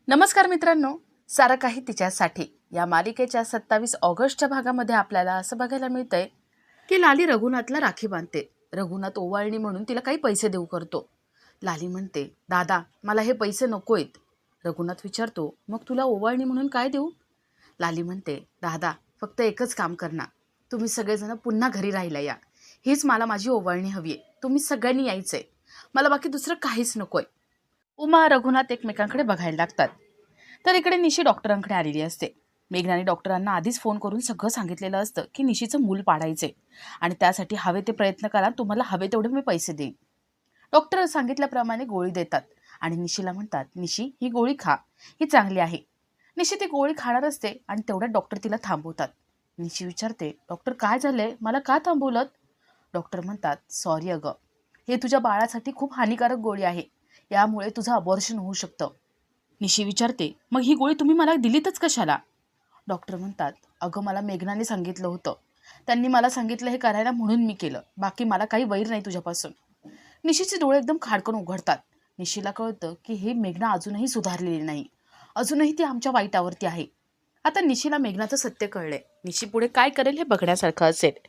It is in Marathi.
नमस्कार मित्रांनो, सारं काही तिच्यासाठी या मालिकेच्या 27 ऑगस्टच्या भागामध्ये आपल्याला असं बघायला मिळतंय की लाली रघुनाथला राखी बांधते. रघुनाथ ओवाळणी म्हणून तिला काही पैसे देऊ करतो. लाली म्हणते, दादा मला हे पैसे नकोयत. रघुनाथ विचारतो, मग तुला ओवाळणी म्हणून काय देऊ? लाली म्हणते, दादा फक्त एकच काम करणार, तुम्ही सगळेजण पुन्हा घरी राहायला या. हीच मला माझी ओवाळणी हवी आहे. तुम्ही सगळ्यांनी यायचंय, मला बाकी दुसरं काहीच नकोय. उमा रघुनाथ एकमेकांकडे बघायला लागतात. तर इकडे निशी डॉक्टरांकडे आलेली असते. मेघनाने डॉक्टरांना आधीच फोन करून सगळं सांगितलेलं असतं की निशीचं मूल पाडायचे आणि त्यासाठी हवे ते प्रयत्न करा, तुम्हाला हवे तेवढे मी पैसे देईन. डॉक्टर सांगितल्याप्रमाणे गोळी देतात आणि निशीला म्हणतात, निशी ही गोळी खा, ही चांगली आहे. निशी ती गोळी खाणार असते आणि तेवढ्यात डॉक्टर तिला थांबवतात. निशी विचारते, डॉक्टर काय झालंय, मला का थांबवलं? डॉक्टर म्हणतात, सॉरी अगं, हे तुझ्या बाळासाठी खूप हानिकारक गोळी आहे, यामुळे तुझं अबॉर्शन होऊ शकतं. निशी विचारते, मग ही गोळी तुम्ही मला दिलीतच कशाला? डॉक्टर म्हणतात, अगं मला मेघनाने सांगितलं होतं, त्यांनी मला सांगितलं हे करायला म्हणून मी केलं, बाकी मला काही वैर नाही तुझ्यापासून. निशीचे डोळे एकदम खाडकन उघडतात. निशीला कळतं की हे मेघना अजूनही सुधारलेली नाही, अजूनही ती आमच्या वाईटावरती आहे. आता निशीला मेघनाचं सत्य कळलंय. निशी पुढे काय करेल हे बघण्यासारखं असेल.